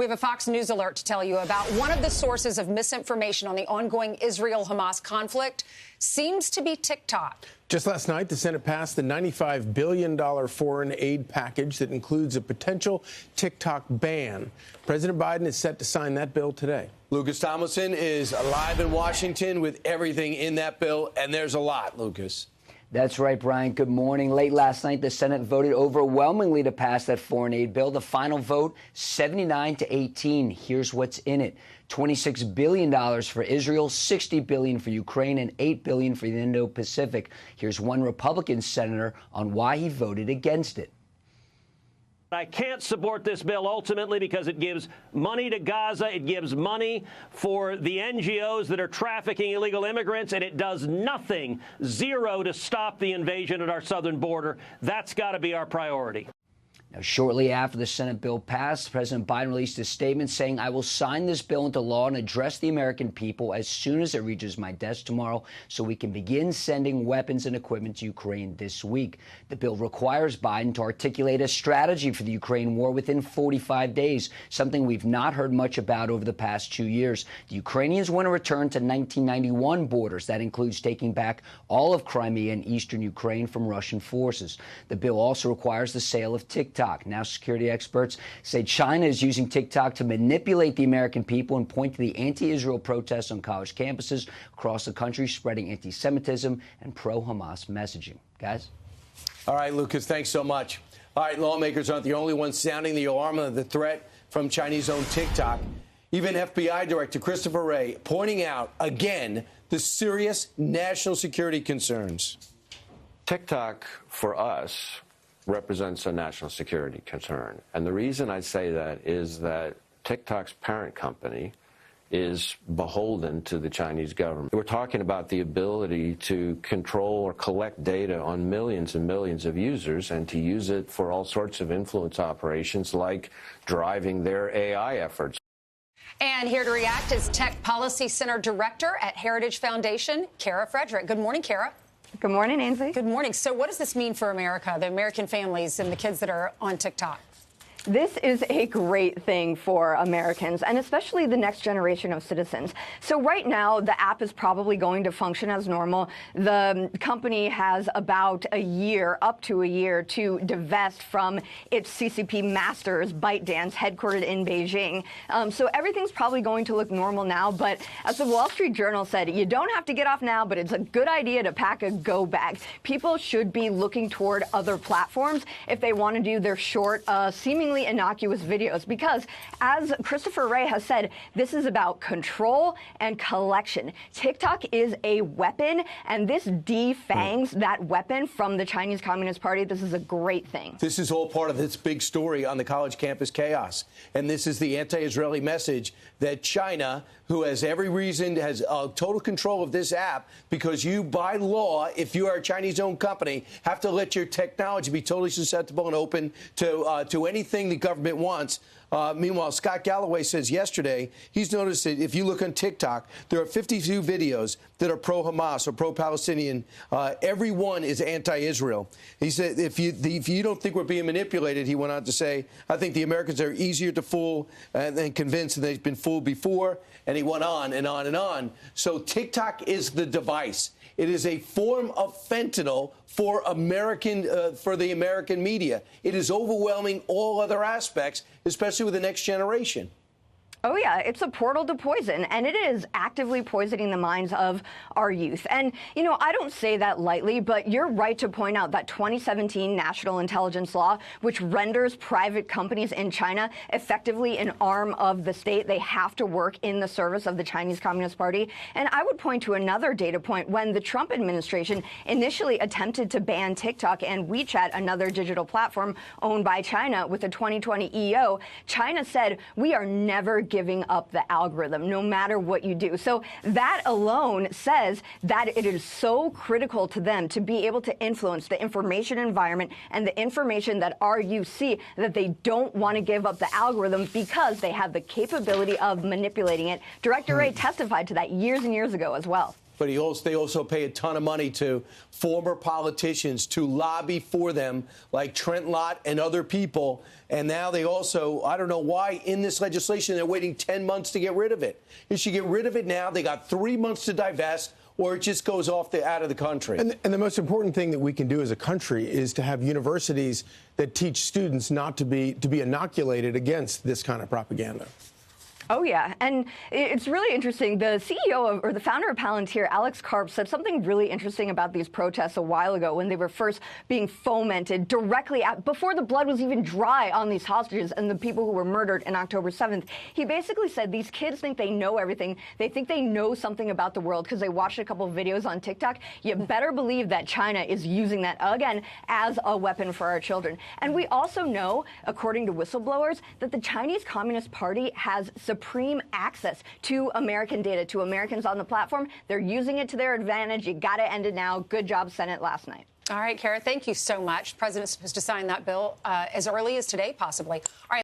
We have a Fox News alert to tell you about one of the sources of misinformation on the ongoing Israel-Hamas conflict seems to be TikTok. Just last night, the Senate passed the $95 billion foreign aid package that includes a potential TikTok ban. President Biden is set to sign that bill today. Lucas Tomlinson is live in Washington with everything in that bill, and there's a lot, Lucas. That's right, Brian. Good morning. Late last night, the Senate voted overwhelmingly to pass that foreign aid bill. The final vote, 79-18. Here's what's in it. $26 billion for Israel, $60 billion for Ukraine, and $8 billion for the Indo-Pacific. Here's one Republican senator on why he voted against it. I can't support this bill ultimately because it gives money to Gaza, it gives money for the NGOs that are trafficking illegal immigrants, and it does nothing, zero, to stop the invasion at our southern border. That's got to be our priority. Now, shortly after the Senate bill passed, President Biden released a statement saying, "I will sign this bill into law and address the American people as soon as it reaches my desk tomorrow so we can begin sending weapons and equipment to Ukraine this week." The bill requires Biden to articulate a strategy for the Ukraine war within 45 days, something we've not heard much about over the past 2 years. The Ukrainians want to return to 1991 borders. That includes taking back all of Crimea and eastern Ukraine from Russian forces. The bill also requires the sale of TikTok. Now, security experts say China is using TikTok to manipulate the American people and point to the anti-Israel protests on college campuses across the country, spreading anti-Semitism and pro-Hamas messaging. Guys? All right, Lucas, thanks so much. All right, lawmakers aren't the only ones sounding the alarm of the threat from Chinese-owned TikTok. Even FBI Director Christopher Wray pointing out, again, the serious national security concerns. TikTok, for us, represents a national security concern. And the reason I say that is that TikTok's parent company is beholden to the Chinese government. We're talking about the ability to control or collect data on millions and millions of users and to use it for all sorts of influence operations like driving their AI efforts. And here to react is Tech Policy Center Director at Heritage Foundation, Kara Frederick. Good morning, Kara. Good morning, Ainsley. Good morning. So what does this mean for America, the American families and the kids that are on TikTok? This is a great thing for Americans, and especially the next generation of citizens. So right now, the app is probably going to function as normal. The company has about a year, up to a year, to divest from its CCP masters, ByteDance, headquartered in Beijing. So everything's probably going to look normal now. But as the Wall Street Journal said, you don't have to get off now, but it's a good idea to pack a go bag. People should be looking toward other platforms if they want to do their short, seemingly innocuous videos, because as Christopher Wray has said, this is about control and collection. TikTok is a weapon, and this defangs that weapon from the Chinese Communist Party. This is a great thing. This is all part of this big story on the college campus chaos. And this is the anti-Israeli message that China, who has every reason, has total control of this app, because you, by law, if you are a Chinese-owned company, have to let your technology be totally susceptible and open to anything the government wants. Meanwhile, Scott Galloway says yesterday he's noticed that if you look on TikTok, there are 52 videos that are pro-Hamas or pro-Palestinian. Every one is anti-Israel. He said, if you don't think we're being manipulated, he went on to say, I think the Americans are easier to fool and convince than they've been fooled before. And he went on and on and on. So TikTok is the device. It is a form of fentanyl for the American media. It is overwhelming all other aspects, especially with the next generation. Oh, yeah, it's a portal to poison, and it is actively poisoning the minds of our youth. And, you know, I don't say that lightly, but you're right to point out that 2017 national intelligence law, which renders private companies in China effectively an arm of the state. They have to work in the service of the Chinese Communist Party. And I would point to another data point. When the Trump administration initially attempted to ban TikTok and WeChat, another digital platform owned by China, with a 2020 EO, China said, we are never giving up the algorithm, no matter what you do. So that alone says that it is so critical to them to be able to influence the information environment and the information that our youth see, that they don't want to give up the algorithm because they have the capability of manipulating it. Director Wray testified to that years and years ago as well. but they also pay a ton of money to former politicians to lobby for them, like Trent Lott and other people. And now they also, I don't know why, in this legislation, they're waiting 10 months to get rid of it. You should get rid of it now. They got 3 months to divest, or it just goes off out of the country. And the most important thing that we can do as a country is to have universities that teach students not to be inoculated against this kind of propaganda. Oh, yeah. And it's really interesting. The CEO or the founder of Palantir, Alex Karp, said something really interesting about these protests a while ago when they were first being fomented directly before the blood was even dry on these hostages and the people who were murdered on October 7th. He basically said these kids think they know everything. They think they know something about the world because they watched a couple of videos on TikTok. You better believe that China is using that, again, as a weapon for our children. And we also know, according to whistleblowers, that the Chinese Communist Party has supreme access to American data, to Americans on the platform. They're using it to their advantage. You got to end it now. Good job, Senate, last night. All right, Kara, thank you so much. The president's supposed to sign that bill as early as today, possibly. All right.